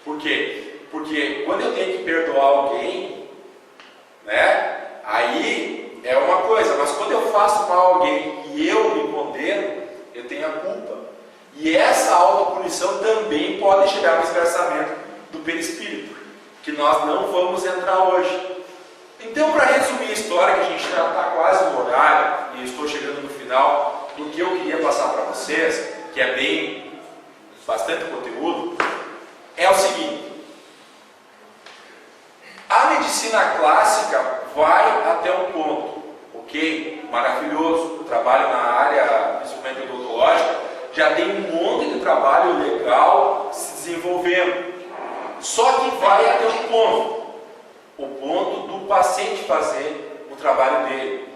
Por quê? Porque quando eu tenho que perdoar alguém, né, aí é uma coisa, mas quando eu faço mal a alguém e eu me condeno, eu tenho a culpa. E essa autopunição também pode chegar no esgarçamento do perispírito, que nós não vamos entrar hoje. Então, para resumir a história, que a gente já está quase no horário, e eu estou chegando no final, do que eu queria passar para vocês, que é bastante conteúdo, é o seguinte: a medicina clássica vai até um ponto, ok? Maravilhoso, o trabalho na área, principalmente odontológica, já tem um monte de trabalho legal se desenvolvendo, só que vai até um ponto, o ponto do paciente fazer o trabalho dele.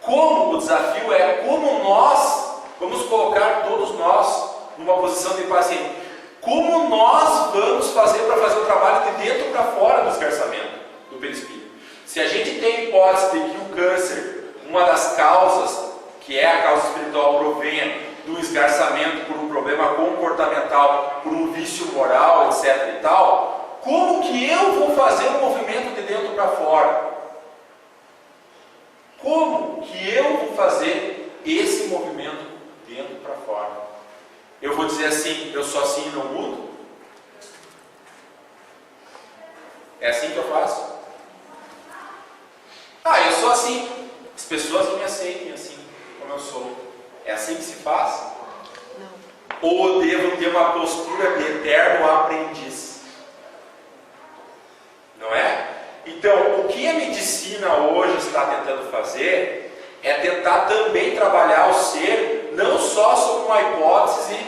Como o desafio é como nós vamos colocar todos nós numa posição de paciente, como nós vamos fazer para fazer o trabalho de dentro para fora do esgarçamento do perispírito. Se a gente tem a hipótese de que o câncer, uma das causas, que é a causa espiritual, provenha do esgarçamento por um problema comportamental, por um vício moral, etc. e tal, como que eu vou fazer o movimento de dentro para fora? Como que eu vou fazer esse movimento dentro para fora? Eu vou dizer assim, eu sou assim e não mudo? É assim que eu faço? Eu sou assim. As pessoas não me aceitem assim como eu sou. É assim que se faz? Não. Ou eu devo ter uma postura de eterno aprendiz? Não é? Então, o que a medicina hoje está tentando fazer é tentar também trabalhar o ser, não só sob uma hipótese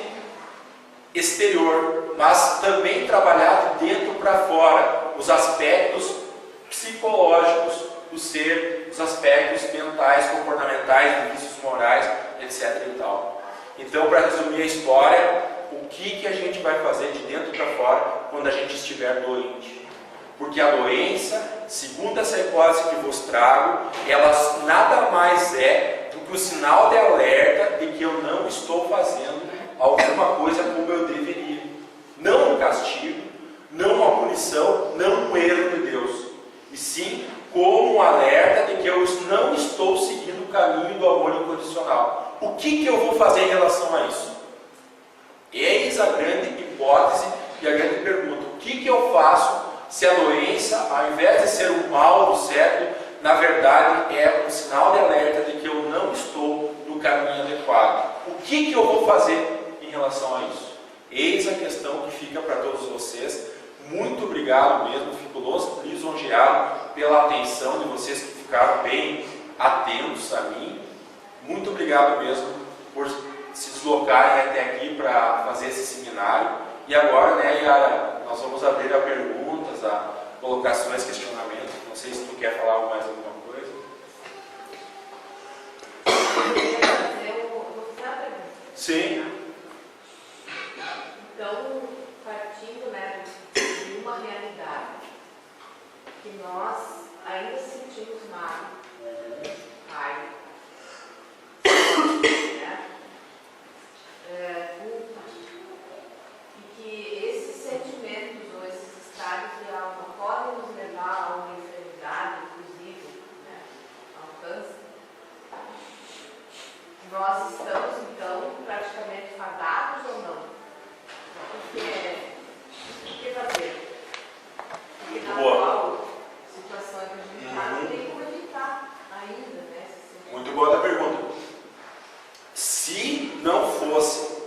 exterior, mas também trabalhar de dentro para fora, os aspectos psicológicos do ser, os aspectos mentais, comportamentais, de vícios morais, etc. e tal. Então, para resumir a história, o que a gente vai fazer de dentro para fora quando a gente estiver doente? Porque a doença, segundo essa hipótese que vos trago, ela nada mais é do que um sinal de alerta de que eu não estou fazendo alguma coisa como eu deveria. Não um castigo, não uma punição, não um erro de Deus, e sim como um alerta de que eu não estou seguindo o caminho do amor incondicional. O que eu vou fazer em relação a isso? Eis a grande hipótese e a grande pergunta: o que eu faço se a doença, ao invés de ser o mal do século, na verdade é um sinal de alerta de que eu não estou no caminho adequado? O que eu vou fazer em relação a isso? Eis a questão que fica para todos vocês. Muito obrigado mesmo, fico lisonjeado pela atenção de vocês que ficaram bem atentos a mim. Muito obrigado mesmo por se deslocarem até aqui para fazer esse seminário. E agora, né, Yara, nós vamos abrir a perguntas, a colocações, questionamentos. Não sei se tu quer falar mais alguma coisa. Sim. Então, partindo, né, de uma realidade que nós ainda sentimos raiva, né? Culpa, e que esses sentimentos ou esses estados de alma podem nos levar a uma enfermidade, inclusive, né, ao câncer. Nós estamos, então, praticamente fadados ou não? O que fazer? Porque na atual situação que a gente está, não tem como evitar ainda, né? Muito boa a pergunta. Se não fosse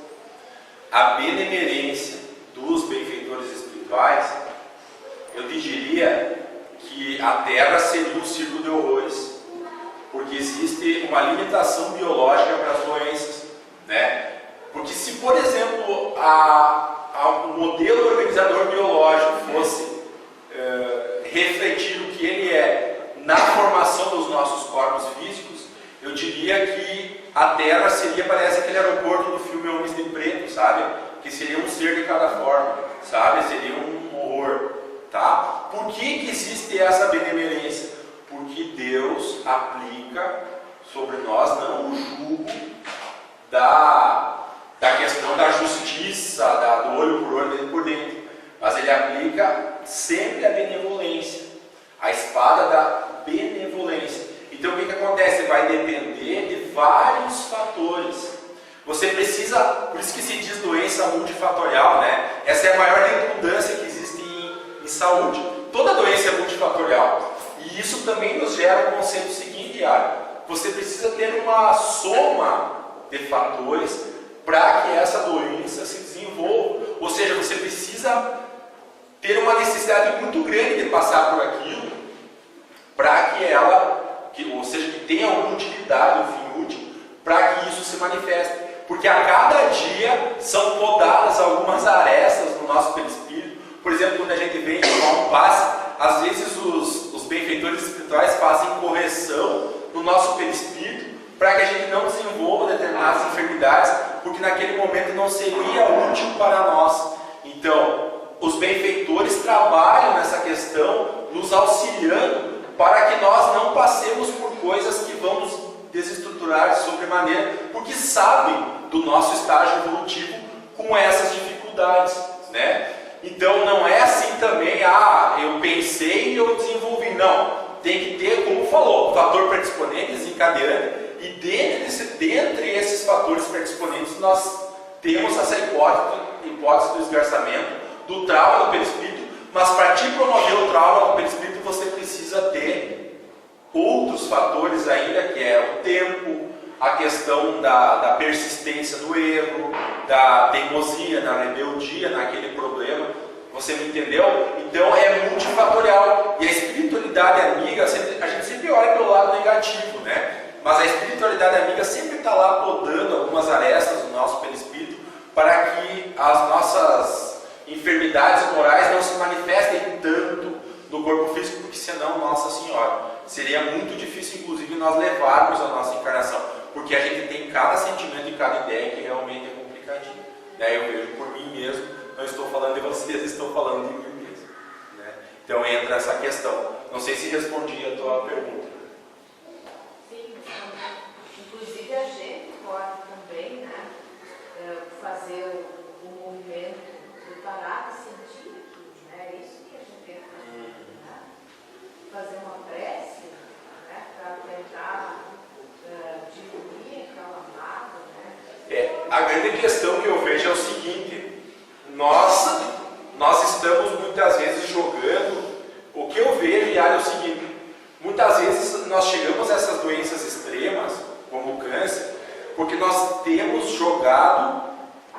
a benemerência dos benfeitores espirituais, eu te diria que a Terra seria um círculo de horrores, porque existe uma limitação biológica para as doenças, né? Porque se, por exemplo, o modelo organizador biológico fosse refletir o que ele é na formação dos nossos corpos físicos, eu diria que a Terra seria, parece aquele aeroporto do filme Homens de Preto, sabe? Que seria um ser de cada forma, sabe? Seria um horror, tá? Por que existe essa benemerência? Porque Deus aplica sobre nós não o jugo da questão da justiça, do olho por olho, dentro por dentro, mas mas ele aplica sempre a benevolência, a espada da benevolência. Então o que acontece? Vai depender de vários fatores. Você precisa, por isso que se diz doença multifatorial, né? Essa é a maior redundância que existe em saúde. Toda doença é multifatorial. E isso também nos gera o conceito seguinte, você precisa ter uma soma de fatores para que essa doença se desenvolva. Ou seja, você precisa ter uma necessidade muito grande de passar por aquilo para que ela, ou seja, que tenha uma utilidade, um fim útil, para que isso se manifeste. Porque a cada dia são podadas algumas arestas no nosso perispírito. Por exemplo, quando a gente vem tomar um passe, às vezes os benfeitores espirituais fazem correção no nosso perispírito para que a gente não desenvolva determinadas enfermidades, porque naquele momento não seria útil para nós. Então, os benfeitores trabalham nessa questão, nos auxiliando para que nós não passemos por coisas que vão nos desestruturar de sobremaneira, porque sabem do nosso estágio evolutivo com essas dificuldades, né? Então não é assim também, eu pensei e eu desenvolvi. Não, tem que ter, como falou, fator predisponente, desencadeante, e dentre esses fatores predisponentes nós temos essa hipótese do esgarçamento, do trauma do perispírito, mas para te promover o trauma do perispírito você precisa ter outros fatores ainda, que é o tempo, a questão da persistência do erro, da teimosia, da rebeldia naquele problema. Você me entendeu? Então é multifatorial. E a espiritualidade amiga, a gente sempre olha pelo lado negativo, né? Mas a espiritualidade amiga sempre está lá podando algumas arestas do nosso perispírito para que as nossas enfermidades morais não se manifestem tanto no corpo físico, porque senão, Nossa Senhora, seria muito difícil, inclusive, nós levarmos a nossa encarnação, porque a gente tem cada sentimento e cada ideia que realmente é complicadinho, né? Eu vejo por mim mesmo, não estou falando de vocês, estou falando de mim mesmo, né? Então entra essa questão. Não sei se respondi a tua pergunta. Sim, inclusive a gente pode também, né, fazer o movimento de parar de sentir aquilo, né? É isso que a gente tem que fazer, né? Fazer uma prece, né, para tentar diminuir aquela mágoa, né? A grande questão que eu vejo é o seguinte: nós estamos muitas vezes jogando. O que eu vejo, Yara, é o seguinte: muitas vezes nós chegamos a essas doenças extremas, como o câncer, porque nós temos jogado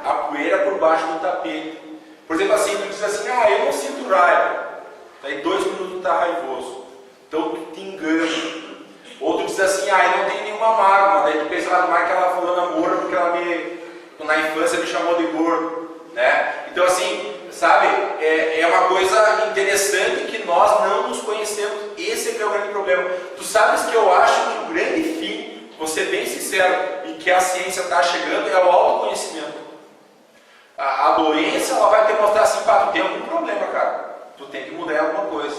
a poeira por baixo do tapete. Por exemplo, assim, tu diz assim, eu não sinto raiva. Daí 2 minutos tu está raivoso. Então tu te engana. Ou tu diz assim, eu não tenho nenhuma mágoa. Daí tu pensa, que ela fulana morra porque ela na infância me chamou de gordo, né? Então assim, sabe, é uma coisa interessante que nós não nos conhecemos. Esse é que é o grande problema. Tu sabes que eu acho que o grande fim, vou ser bem sincero, e que a ciência está chegando, é o autoconhecimento. A doença, ela vai te mostrar assim, tu tem algum problema, cara. Tu tem que mudar alguma coisa.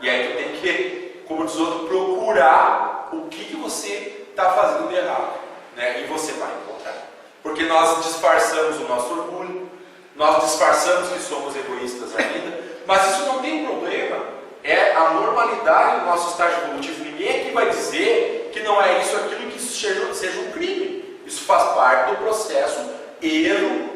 E aí tu tem que, como diz outro, procurar o que você está fazendo de errado, né? E você vai encontrar. Porque nós disfarçamos o nosso orgulho, nós disfarçamos que somos egoístas ainda, mas isso não tem problema. É a normalidade do nosso estágio evolutivo. Ninguém aqui vai dizer que não é isso aquilo, que isso seja um crime. Isso faz parte do processo erro,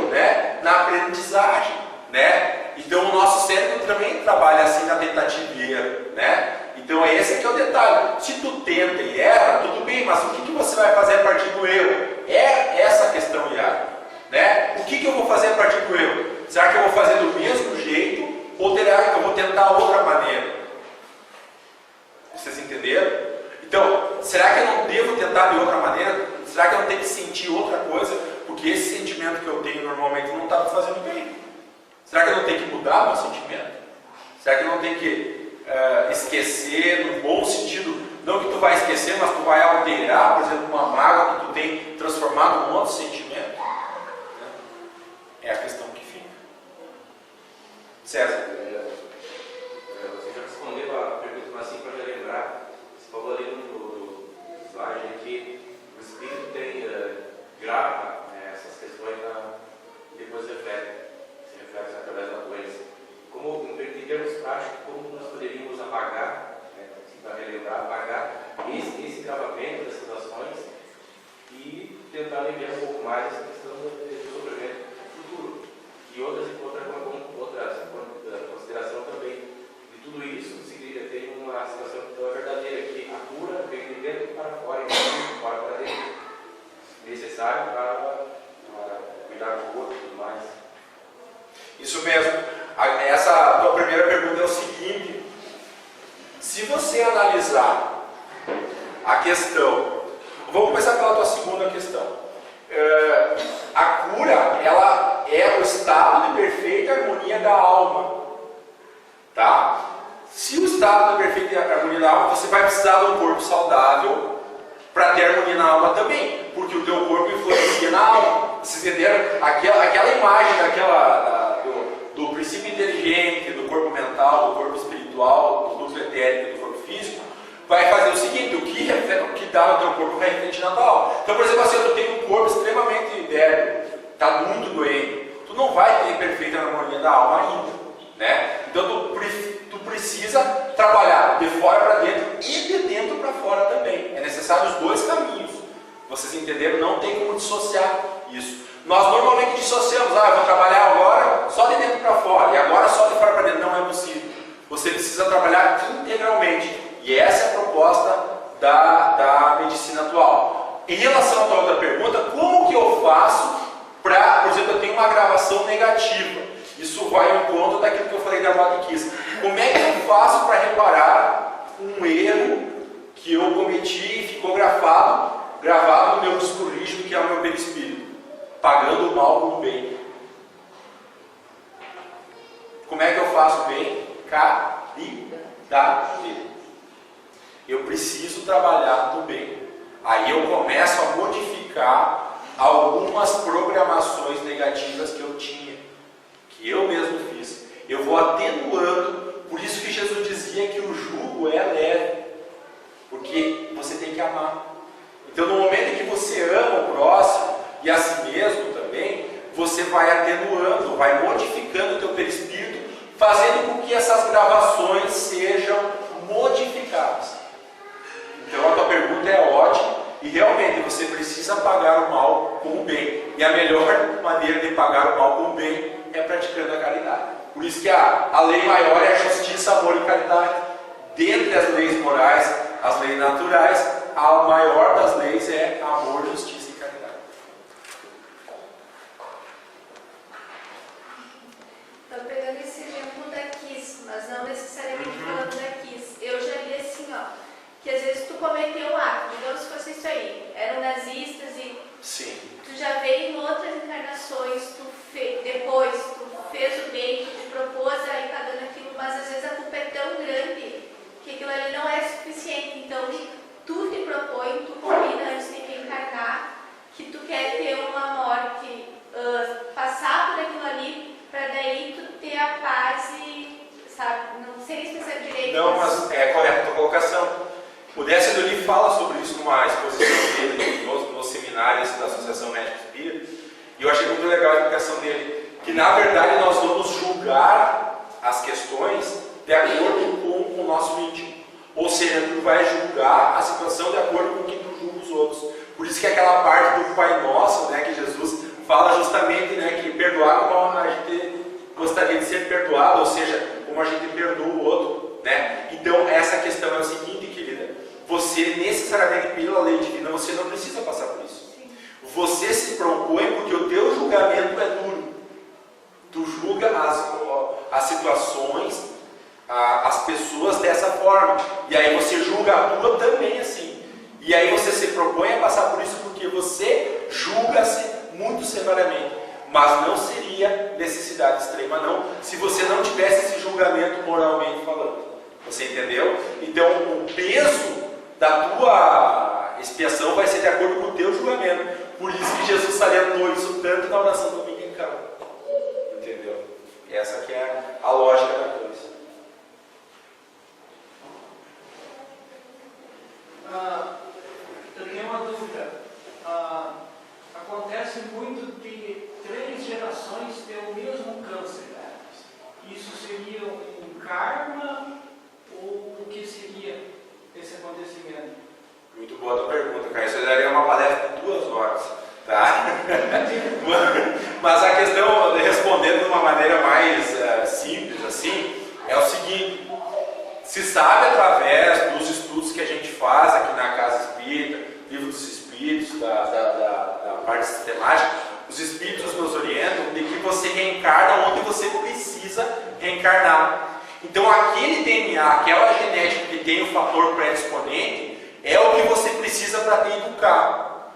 né, na aprendizagem, né? Então o nosso cérebro também trabalha assim na tentativa e erro, né? Então esse aqui é o detalhe. Se tu tenta e erra, tudo bem, mas o que você vai fazer a partir do erro? É essa a questão, Iago, né? O que eu vou fazer a partir do erro? Será que eu vou fazer do mesmo jeito ou será que eu vou tentar outra maneira? Vocês entenderam? Então, será que eu não devo tentar de outra maneira? Será que eu não tenho que sentir outra coisa? Porque esse sentimento que eu tenho normalmente não está me fazendo bem. Será que eu não tenho que mudar meu sentimento? Será que eu não tenho que esquecer, no bom sentido, não que tu vai esquecer, mas tu vai alterar, por exemplo, uma mágoa que tu tem transformado num outro sentimento? É a questão que fica. César. Você já respondeu a pergunta, mas assim para lembrar, você falou ali no slide que o espírito grava essas questões e depois reflete. Se reflete mais. Isso mesmo. Essa tua primeira pergunta é o seguinte: se você analisar a questão, vamos começar pela tua segunda questão. A cura, ela é o estado de perfeita harmonia da alma, tá? Se o estado de perfeita harmonia da alma, você vai precisar de um corpo saudável para ter harmonia na alma também, porque o teu corpo influencia na alma. Vocês entenderam? Aquela imagem do princípio inteligente, do corpo mental, do corpo espiritual, do núcleo etérico, do corpo físico, vai fazer o seguinte: o que dá no teu corpo vai refletir na tua alma. Então, por exemplo, assim, tu tem um corpo extremamente débil, está muito doente, tu não vai ter perfeita harmonia da alma ainda, né? Então tu precisa trabalhar de fora para dentro e de dentro para fora também. É necessário os dois caminhos. Vocês entenderam? Não tem como dissociar isso. Nós normalmente dissociamos: eu vou trabalhar agora só de dentro para fora e agora só de fora para dentro. Não é possível. Você precisa trabalhar integralmente. E essa é a proposta da medicina atual. Em relação à tua outra pergunta, como que eu faço para, por exemplo, eu tenho uma gravação negativa? Isso vai ao encontro daquilo que eu falei da Vatiquis. Como é que eu faço para reparar um erro que eu cometi e ficou gravado no meu disco rígido, que é o meu perispírito? Pagando o mal com o bem. Como é que eu faço bem? Caridade. Eu preciso trabalhar no bem. Aí eu começo a modificar algumas programações negativas que eu tinha, que eu mesmo fiz. Eu vou atenuando. Por isso que Jesus dizia que o jugo é leve, porque você tem que amar. Então, no momento em que você ama o próximo e a si mesmo também, você vai atenuando, vai modificando o teu perispírito, fazendo com que essas gravações sejam modificadas. Então, a tua pergunta é ótima e realmente você precisa pagar o mal com o bem. E a melhor maneira de pagar o mal com o bem é praticando a caridade. Por isso que a lei maior é a justiça, amor e caridade. Dentre as leis morais, as leis naturais, a maior das leis é amor, justiça e caridade. Estou pegando esse exemplo da Kiss, mas não necessariamente falando da Kiss. Eu já li assim, que às vezes tu cometeu um ato, digamos que fosse isso aí, eram nazistas e Sim. tu já veio em outras encarnações, depois tu fez o bem, tu te propôs a ir pagando aquilo, mas às vezes a culpa é tão grande que aquilo ali não é suficiente. Então tu te propõe, tu combina antes de te encarnar que tu quer ter uma morte, passar por aquilo ali, para daí tu ter a paz e, sabe, não sei se você direito. Não, mas é correta a tua colocação. O Décio Doli fala sobre isso numa exposição dele nos seminários da Associação Médica Espírita, e eu achei muito legal a explicação dele, que na verdade nós vamos julgar as questões de acordo com o nosso íntimo. Ou seja, tu vai julgar a situação de acordo com quem tu julga os outros. Por isso que aquela parte do Pai Nosso, né, que Jesus fala justamente, né, que perdoar como a gente gostaria de ser perdoado, ou seja, como a gente perdoa o outro, né? Então essa questão é o seguinte, querida: você necessariamente, pela lei divina, você não precisa passar por isso. Você se propõe porque o teu julgamento é duro. Tu julga as situações, as pessoas dessa forma, e aí você julga a tua também assim. E aí você se propõe a passar por isso porque você julga-se muito severamente. Mas não seria necessidade extrema não, se você não tivesse esse julgamento moralmente falando. Você entendeu? Então o peso da tua expiação vai ser de acordo com o teu julgamento. Por isso que Jesus salientou isso tanto na oração dominical. Entendeu? Essa que é a lógica da coisa. Eu tenho uma dúvida. Acontece muito de 3 gerações ter o mesmo câncer. Isso seria um karma ou o que seria esse acontecimento? Muito boa a tua pergunta, cara. Isso daria uma palestra de 2 horas, tá? Mas a questão, respondendo de uma maneira mais simples assim, é o seguinte: se sabe através dos estudos que a gente faz aqui na Casa Espírita, Livro dos Espíritos, da parte sistemática, os espíritos nos orientam de que você reencarna onde você precisa reencarnar. Então aquele DNA, aquela genética que tem o fator predisponente, é o que você precisa para te educar.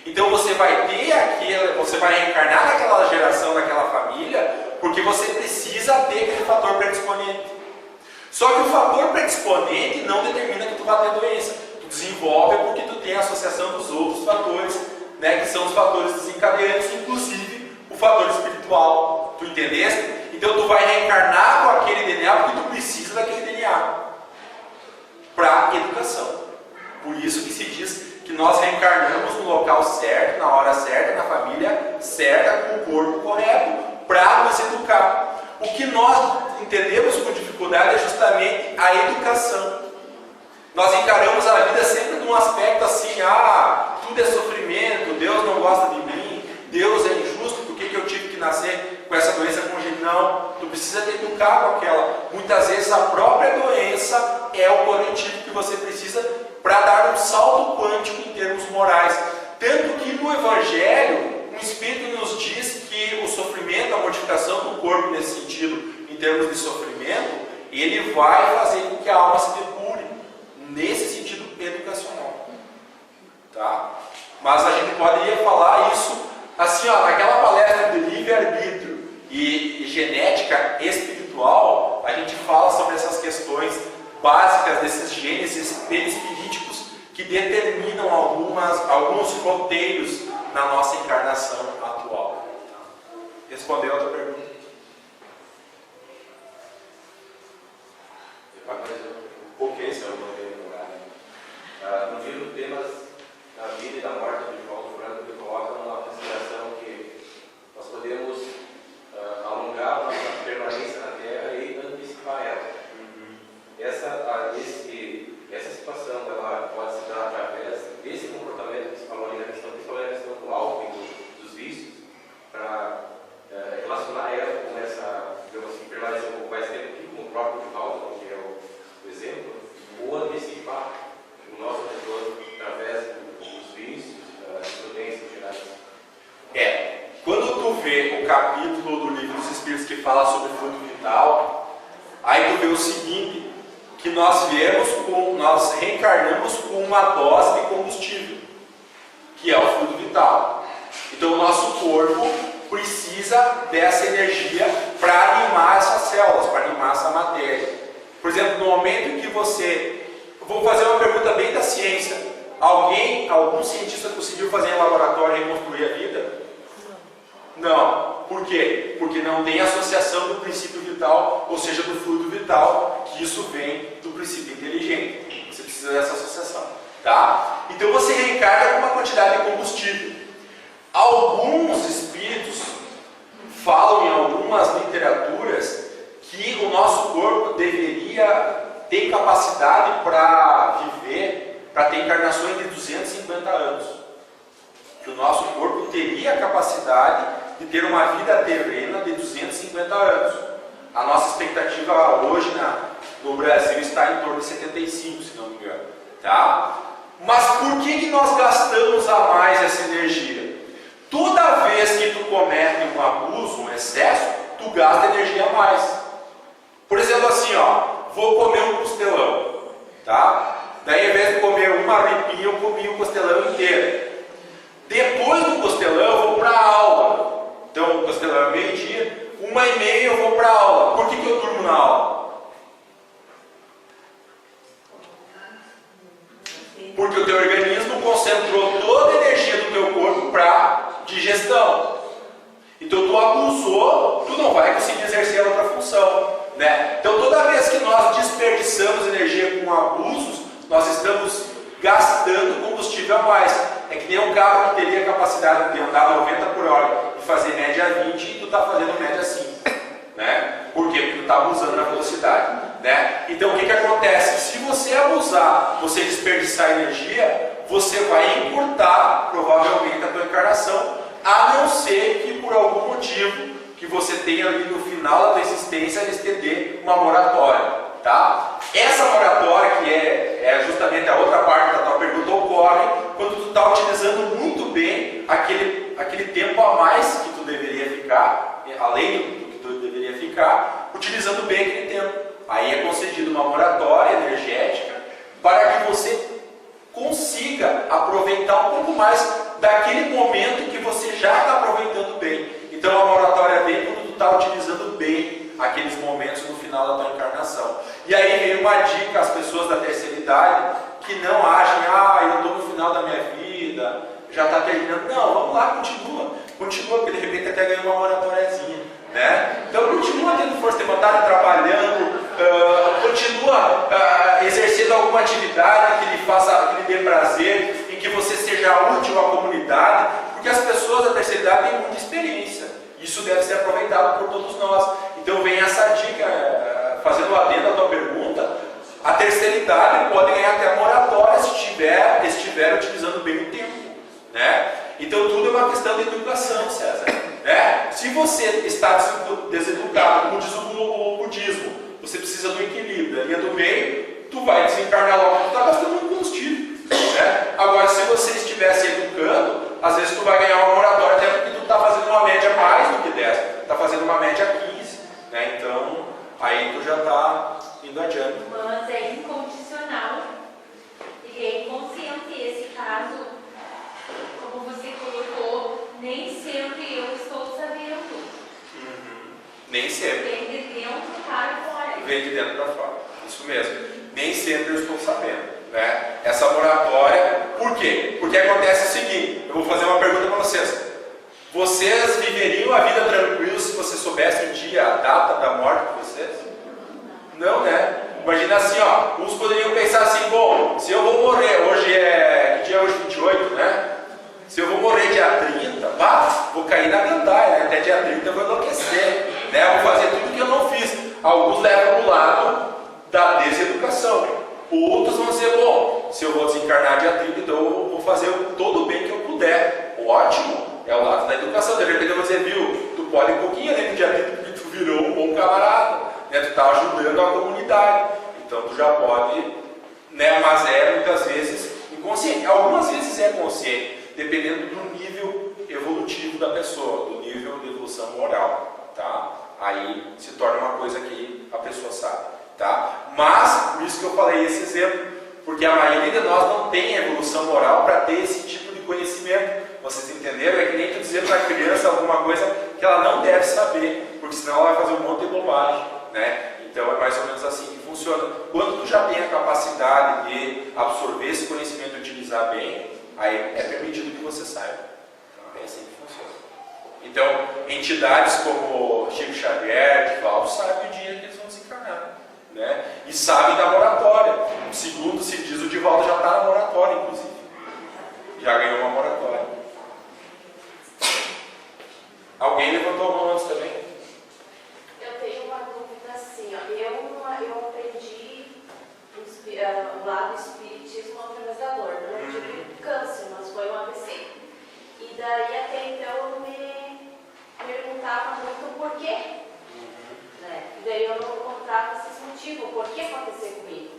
Então você vai reencarnar naquela geração, naquela família, porque você precisa ter aquele fator predisponente. Só que o fator predisponente não determina que tu vai ter doença. Tu desenvolve porque tu tem a associação dos outros fatores, né, que são os fatores desencadeantes, inclusive o fator espiritual. Tu entendeste? Então tu vai reencarnar com aquele DNA porque tu precisa daquele DNA para educação. Por isso que se diz que nós reencarnamos no local certo, na hora certa, na família certa, com o corpo correto, para nos educar. O que nós entendemos com dificuldade é justamente a educação. Nós encaramos a vida sempre num aspecto assim, tudo é sofrimento, Deus não gosta de mim, Deus é injusto, por que eu tive que nascer com essa doença congênita? Não, tu precisa te educar com aquela. Muitas vezes a própria doença é o corretivo que você precisa para dar um salto quântico em termos morais. Tanto que no Evangelho, o Espírito nos diz que o sofrimento, a mortificação do corpo nesse sentido, em termos de sofrimento, ele vai fazer com que a alma se depure, nesse sentido educacional. Tá? Mas a gente poderia falar isso assim, naquela palestra de livre-arbítrio e genética espiritual, a gente fala sobre essas questões básicas desses genes perispiríticos que determinam alguns roteiros na nossa encarnação atual. Respondeu a outra pergunta? Ok, senhor, no livro Temas da Vida e da Morte, de João Franco, que coloca uma consideração que nós podemos alongar a nossa permanência na Terra e antecipar ela. Essa situação ela pode se dar através desse comportamento que se falou ali na questão, principalmente a questão do álcool e dos vícios, para relacionar ela com essa, digamos assim, permanecer um pouco mais tempo aqui, como o próprio Divaldo, que é o exemplo, ou antecipar o nosso retorno através dos vícios, das prudências gerais. Quando tu vê o capítulo do Livro dos Espíritos que fala sobre fruto vital, aí tu vê o seguinte, que nós reencarnamos com uma dose de combustível, que é o fluido vital. Então o nosso corpo precisa dessa energia para animar essas células, para animar essa matéria. Por exemplo, no momento em que você... Vou fazer uma pergunta bem da ciência. Algum cientista conseguiu fazer em laboratório e reconstruir a vida? Não. Por quê? Porque não tem associação do princípio vital, ou seja, do fluido vital, que isso vem do princípio inteligente. Você precisa dessa associação. Tá? Então você reencarna com uma quantidade de combustível. Alguns espíritos falam em algumas literaturas que o nosso corpo deveria ter capacidade para viver, para ter encarnações de 250 anos. Que o nosso corpo teria a capacidade de ter uma vida terrena de 250 anos. A nossa expectativa hoje no Brasil está em torno de 75, se não me engano. Tá? Mas por que nós gastamos a mais essa energia? Toda vez que tu comete um abuso, um excesso, tu gasta energia a mais. Por exemplo, assim, vou comer um costelão, tá? Daí, ao invés de comer uma ripinha, eu comi o costelão inteiro. Depois do costelão, eu vou para a aula. Então, o costelão é meio-dia, 1h30 eu vou para a aula. Por que eu durmo na aula? Porque o teu organismo concentrou toda a energia do teu corpo para digestão. Então tu abusou, tu não vai conseguir exercer outra função, né? Então toda vez que nós desperdiçamos energia com abusos, nós estamos gastando combustível a mais. É que nem um carro que teria capacidade de andar 90 por hora e fazer média 20 e tu está fazendo média 5, né? Por quê? Porque tu está abusando na velocidade, né? Então o que acontece? Se você abusar, você desperdiçar energia, você vai encurtar provavelmente a tua encarnação, a não ser que por algum motivo que você tenha ali no final da tua existência eles te dê uma moratória, tá? Essa moratória, que é justamente a outra parte da tua pergunta, ocorre quando tu está utilizando muito bem aquele tempo a mais que tu deveria ficar, além do que tu deveria ficar, utilizando bem aquele tempo. Aí é concedida uma moratória energética para que você consiga aproveitar um pouco mais daquele momento que você já está aproveitando bem. Então a moratória vem quando tu está utilizando bem aqueles momentos no final da tua encarnação. E aí vem uma dica às pessoas da terceira idade que não achem, eu estou no final da minha vida, já está terminando. Não, vamos lá, continua, porque de repente até ganha uma moratóriazinha, né? Então continua tendo força de vontade, trabalhando, continua exercendo alguma atividade que lhe dê prazer, em que você seja útil à comunidade, porque as pessoas da terceira idade têm muita experiência. Isso deve ser aproveitado por todos nós. Então vem essa dica, fazendo adendo à tua pergunta, a terceira idade pode ganhar até moratória se estiver utilizando bem o tempo, né? Então tudo é uma questão de educação, César, né? Se você está deseducado, como diz o budismo, você precisa do equilíbrio, da linha do meio, tu vai desencarnar logo, tu está gastando muito combustível, né? Agora, se você estiver se educando, às vezes tu vai ganhar uma moratória até porque tu está fazendo uma média mais do que 10, está fazendo uma média 15, né? Então, aí tu já está indo adiante. Mas é incondicional e é inconsciente esse caso, como você colocou, nem sempre eu estou sabendo. Nem sempre. Vem de dentro para fora. Vem de dentro para fora. Isso mesmo. Nem sempre eu estou sabendo, né? Essa moratória, por quê? Porque acontece o seguinte, eu vou fazer uma pergunta para vocês. Vocês viveriam a vida tranquila se você soubesse o dia, a data da morte de vocês? Não, né? Imagina assim, uns poderiam pensar assim, bom, se eu vou morrer, que dia é hoje? 28, né? Se eu vou morrer dia 30, vou cair na gandaia, né? Até dia 30 eu vou enlouquecer, né? Vou fazer tudo que eu não fiz. Alguns levam para o lado da deseducação. Outros vão dizer, bom, se eu vou desencarnar dia 30, então eu vou fazer todo o bem que eu puder. Ótimo, é o lado da educação. De repente eu vou dizer, viu, tu pode um pouquinho além do dia 30 porque tu virou um bom camarada, né? Tu está ajudando a comunidade. Então tu já pode, né? Mas é muitas vezes inconsciente. Algumas vezes é consciente, dependendo do nível evolutivo da pessoa, do nível de evolução moral, tá? Aí se torna uma coisa que a pessoa sabe, tá? Mas, por isso que eu falei esse exemplo, porque a maioria de nós não tem evolução moral para ter esse tipo de conhecimento. Vocês entenderam? É que nem tu dizer para a criança alguma coisa que ela não deve saber, porque senão ela vai fazer um monte de bobagem, né? Então é mais ou menos assim que funciona. Quando tu já tem a capacidade de absorver esse conhecimento e utilizar bem, aí é permitido que você saiba. É assim que funciona. Então, entidades como Chico Xavier, Divaldo, sabem o dia que eles vão desencarnar, né? E sabem da moratória. Segundo se diz, o Divaldo já está na moratória, inclusive. Já ganhou uma moratória. Alguém levantou a mão antes também? Eu tenho uma dúvida assim, eu aprendi o lado do espiritismo através da dor, não tive câncer, mas foi um AVC. E daí até então eu me perguntava muito o porquê, né? E daí eu não encontrava esses motivos, por que aconteceu comigo.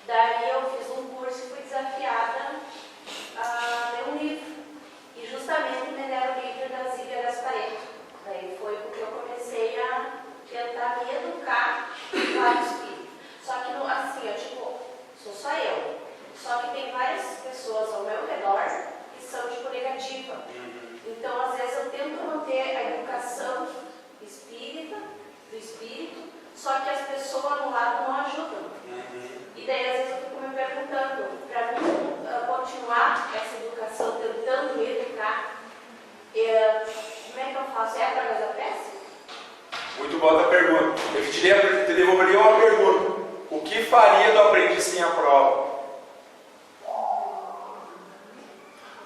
Daí eu fiz um curso e fui desafiada a ler um livro. E justamente me deram o livro da Zíbia Gasparetto. Daí foi porque eu comecei a tentar me educar para o espírito. Só que, assim, sou só eu. Só que tem várias pessoas ao meu redor que são, negativa. Então, às vezes, eu tento manter a educação espírita, do espírito, só que as pessoas no lado não ajudam. E daí, às vezes, eu fico me perguntando, para mim continuar essa educação, tentando me educar, como é que eu faço? É através da prece? Muito boa a pergunta. Eu te devolveria uma pergunta. O que faria do aprendiz sem a prova?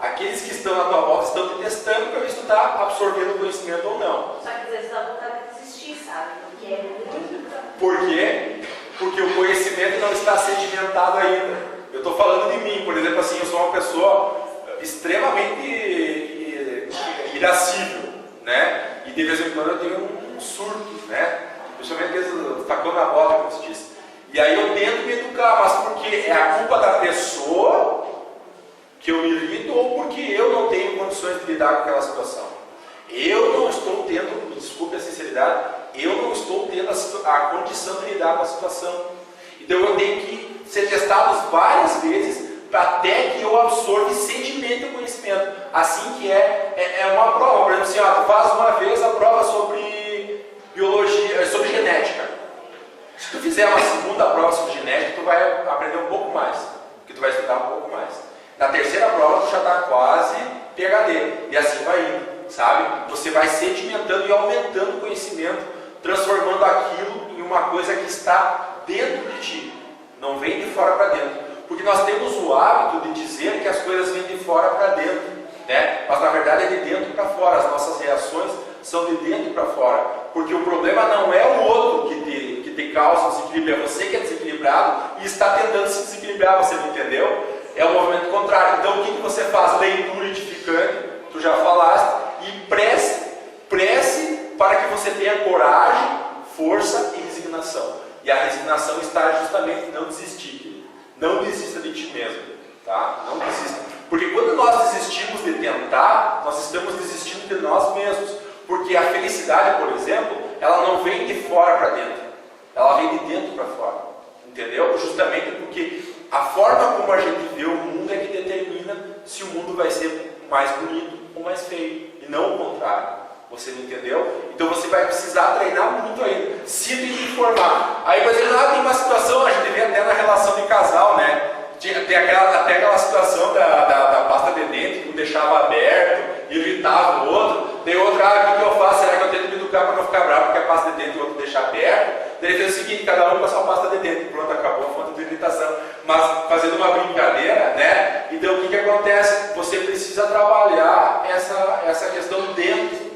Aqueles que estão na tua volta estão te testando para ver se tu está absorvendo o conhecimento ou não. Só que às vezes dá vontade de desistir, sabe? Porque é muito... Por quê? Porque o conhecimento não está sedimentado ainda. Eu estou falando de mim, por exemplo, assim, eu sou uma pessoa extremamente irascível, né? E de vez em quando eu tenho uns surtos, né? Principalmente vezes tacando a bota, como se diz. E aí eu tento me educar, mas porque é a culpa da pessoa que eu me irrito ou porque eu não tenho condições de lidar com aquela situação. eu não estou tendo, me desculpe a sinceridade, eu não estou tendo a condição de lidar com a situação. Então eu tenho que ser testado várias vezes até que eu absorva e sedimente o conhecimento. Assim que é uma prova. Por exemplo, assim, tu faz uma vez a prova sobre biologia, sobre genética. Se tu fizer uma segunda prova sobre genética, tu vai aprender um pouco mais, porque tu vai estudar um pouco mais. Na terceira prova, tu já está quase PhD, e assim vai indo, sabe? Você vai sedimentando e aumentando o conhecimento, transformando aquilo em uma coisa que está dentro de ti, não vem de fora para dentro. Porque nós temos o hábito de dizer que as coisas vêm de fora para dentro, né? Mas na verdade é de dentro para fora, as nossas reações são de dentro para fora. Porque o problema não é o outro que te causa desequilíbrio, é você que é desequilibrado e está tentando se desequilibrar, você não entendeu? É o movimento contrário. Então o que você faz? Leitura edificante, tu já falaste, e prece para que você tenha coragem, força e resignação. E a resignação está justamente em não desistir. Não desista de ti mesmo, tá? Não desista. Porque quando nós desistimos de tentar, nós estamos desistindo de nós mesmos. Porque a felicidade, por exemplo, ela não vem de fora para dentro. Ela vem de dentro para fora. Entendeu? Justamente porque a forma como a gente vê o mundo é que determina se o mundo vai ser mais bonito ou mais feio. E não o contrário. Você não entendeu? Então você vai precisar treinar muito ainda. Se informar. Aí, por exemplo, tem uma situação, a gente vê até na relação de casal, né? Tem até aquela situação da pasta de dente que um deixava aberto e irritava o outro. Tem outra, o que eu faço? Será que eu tento me educar para não ficar bravo porque a pasta de dente o outro deixa aberto? Daí ele fez o seguinte, cada um passou a pasta de dente. Pronto, acabou a fonte de irritação. Mas fazendo uma brincadeira, né? Então o que acontece? Você precisa trabalhar essa questão dentro.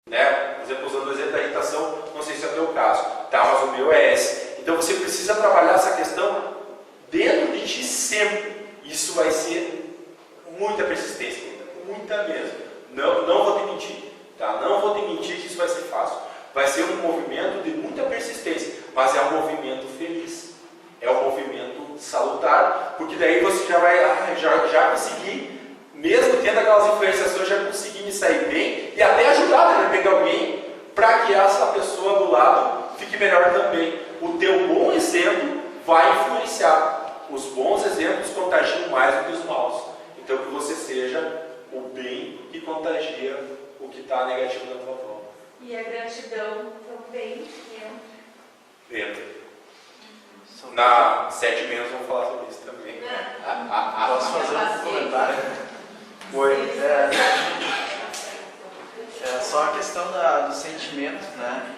Né? Por exemplo, usando o exemplo da irritação, não sei se é o teu caso, tá? Mas o meu é esse. Então você precisa trabalhar essa questão dentro de ti sempre. Isso vai ser muita persistência, muita mesmo. Não vou te mentir, tá? Não vou te mentir que isso vai ser fácil. Vai ser um movimento de muita persistência, mas é um movimento feliz. É um movimento salutar, porque daí você já vai, já conseguir. Mesmo tendo aquelas influências, eu já consegui me sair bem e até ajudar, de repente, alguém para que essa pessoa do lado fique melhor também. O teu bom exemplo vai influenciar. Os bons exemplos contagiam mais do que os maus. Então que você seja o bem que contagia o que está negativo na tua volta. E a gratidão também Entra. Na 7 menos vamos falar sobre isso também. Posso fazer um comentário? Foi. É só a questão do sentimento, né?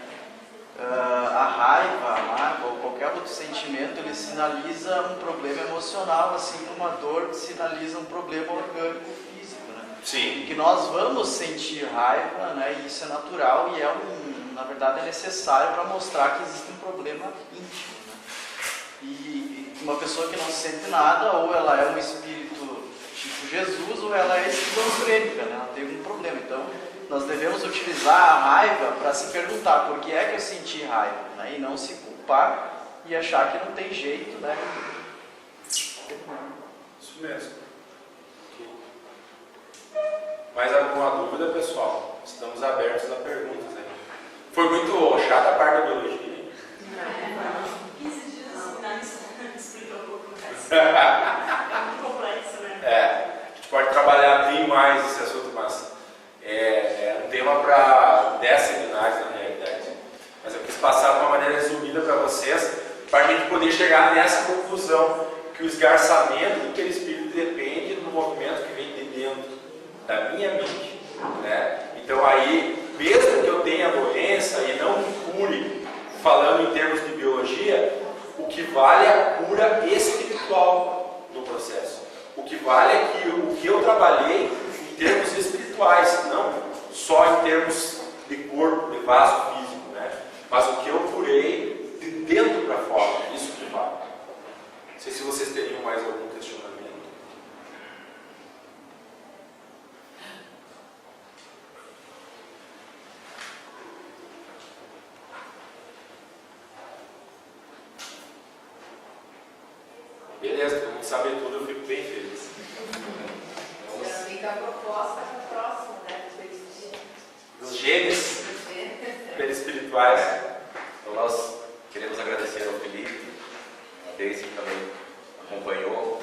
A raiva, a mágoa ou qualquer outro sentimento, ele sinaliza um problema emocional, assim como a dor sinaliza um problema orgânico físico, né? Sim. Que nós vamos sentir raiva, né? E isso é natural e na verdade é necessário para mostrar que existe um problema íntimo, né? E uma pessoa que não sente nada, ou ela é um espírito tipo Jesus, ou ela é esquizofrênica, né? Ela tem algum problema. Então nós devemos utilizar a raiva para se perguntar por que é que eu senti raiva, né? E não se culpar e achar que não tem jeito, né? Isso mesmo. Mais alguma dúvida, pessoal? Estamos abertos a perguntas aí. Foi muito chata a parte da biologia, hein? 15 dias explica um pouco mais. É muito complexo, né? A gente pode trabalhar bem mais esse assunto, mas é um tema para 10 seminários na realidade. Mas eu quis passar de uma maneira resumida para vocês, para a gente poder chegar nessa conclusão, que o esgarçamento do perispírito depende do movimento que vem de dentro da minha mente, né? Então aí, mesmo que eu tenha doença e não cure, falando em termos de biologia, o que vale é a cura espiritual do processo. O que vale é que o que eu trabalhei em termos espirituais, não só em termos de corpo, de vaso físico, né? Mas o que eu curei de dentro para fora, isso que vale. Não sei se vocês teriam mais algum questionamento. Beleza, todo mundo sabe tudo, eu fico bem feliz. Já fica a proposta para o próximo, né? genes perispirituais. Então nós queremos agradecer ao Felipe, a Deise que também acompanhou,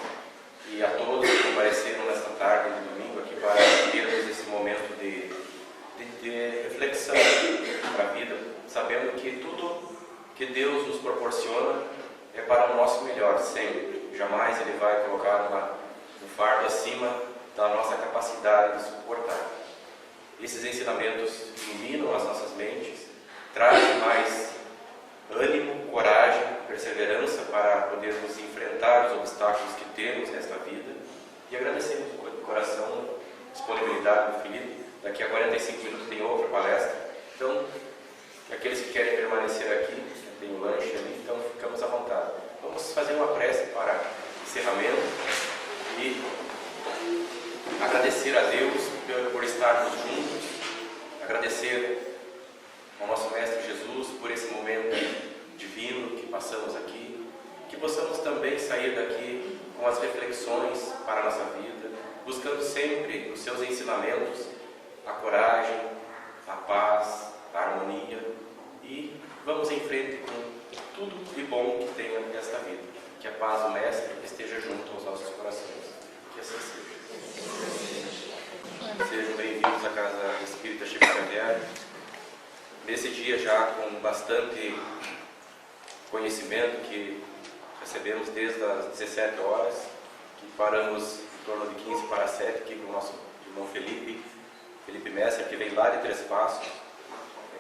e a todos que compareceram nesta tarde de domingo aqui para termos esse momento de reflexão para a vida, sabendo que tudo que Deus nos proporciona é para o nosso melhor, sempre. Jamais Ele vai colocar um fardo acima da nossa capacidade de suportar. Esses ensinamentos iluminam as nossas mentes, trazem mais ânimo, coragem, perseverança para podermos enfrentar os obstáculos que temos nesta vida. E agradecemos de coração a disponibilidade do Felipe. Daqui a 45 minutos tem outra palestra. Então, aqueles que querem permanecer aqui, tem um lanche ali, então ficamos à vontade. Vamos fazer uma prece para encerramento e agradecer a Deus por estarmos juntos, agradecer ao nosso Mestre Jesus por esse momento divino que passamos aqui, que possamos também sair daqui com as reflexões para a nossa vida, buscando sempre nos seus ensinamentos a coragem, a paz, a harmonia, e vamos em frente com tudo de bom que tenha nesta vida. Que a paz do Mestre esteja junto aos nossos corações. Que assim seja. Sejam bem-vindos à Casa Espírita Chico Xavier. Nesse dia já com bastante conhecimento que recebemos desde as 17 horas, que paramos em torno de 15 para 7 aqui com o nosso irmão Felipe Messer, que vem lá de Três Passos,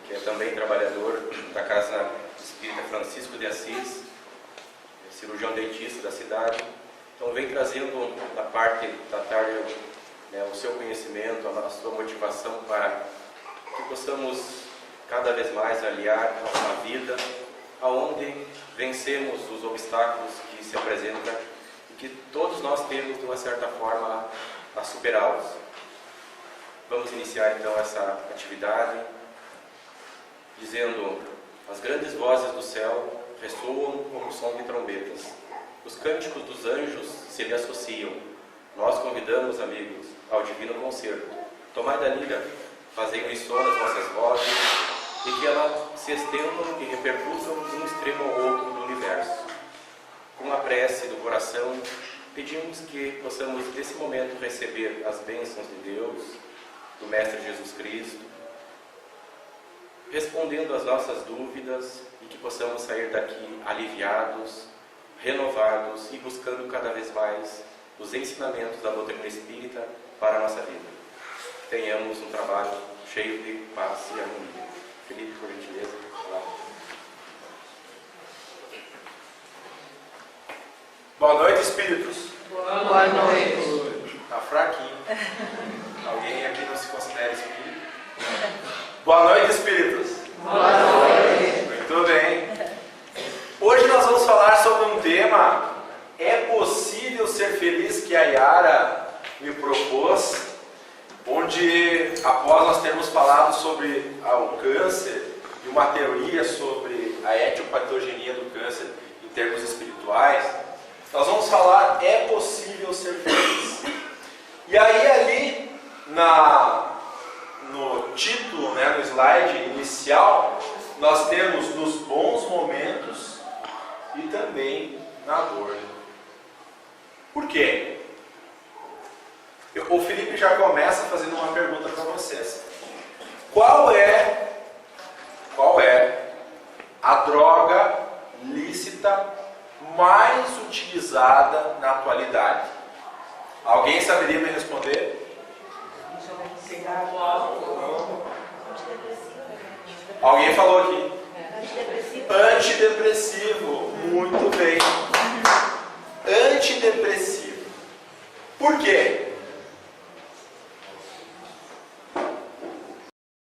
que é também trabalhador da Casa Espírita Francisco de Assis, cirurgião dentista da cidade. Então vem trazendo da parte da tarde o seu conhecimento, a sua motivação para que possamos cada vez mais aliar uma vida aonde vencemos os obstáculos que se apresentam e que todos nós temos de uma certa forma a superá-los. Vamos iniciar então essa atividade dizendo: as grandes vozes do céu ressoam como o som de trombetas. Os cânticos dos anjos se lhe associam. Nós convidamos, amigos, ao divino concerto. Tomai da lira, fazei unissonas vossas vozes, e que elas se estendam e repercutam de um extremo ao outro do universo. Com a prece do coração, pedimos que possamos, nesse momento, receber as bênçãos de Deus, do Mestre Jesus Cristo, respondendo às nossas dúvidas, e que possamos sair daqui aliviados, renovados e buscando cada vez mais os ensinamentos da doutrina espírita para a nossa vida. Tenhamos um trabalho cheio de paz e harmonia. Felipe, por gentileza, lá. Boa noite, espíritos. Boa noite. Tá fraquinho. Alguém aqui não se considera espírito? Boa noite, espíritos. Boa noite. Muito bem. Hoje nós vamos falar sobre um tema: é possível ser feliz, que a Yara me propôs, onde, após nós termos falado sobre o câncer e uma teoria sobre a etiopatogenia do câncer em termos espirituais, nós vamos falar: é possível ser feliz. E aí ali no título, no slide inicial, nós temos nos bons momentos e também na dor. Por quê? O Felipe já começa fazendo uma pergunta para vocês. Qual é a droga lícita mais utilizada na atualidade? Alguém saberia me responder? Alguém falou aqui. Antidepressivo. Muito bem. Antidepressivo. Por quê?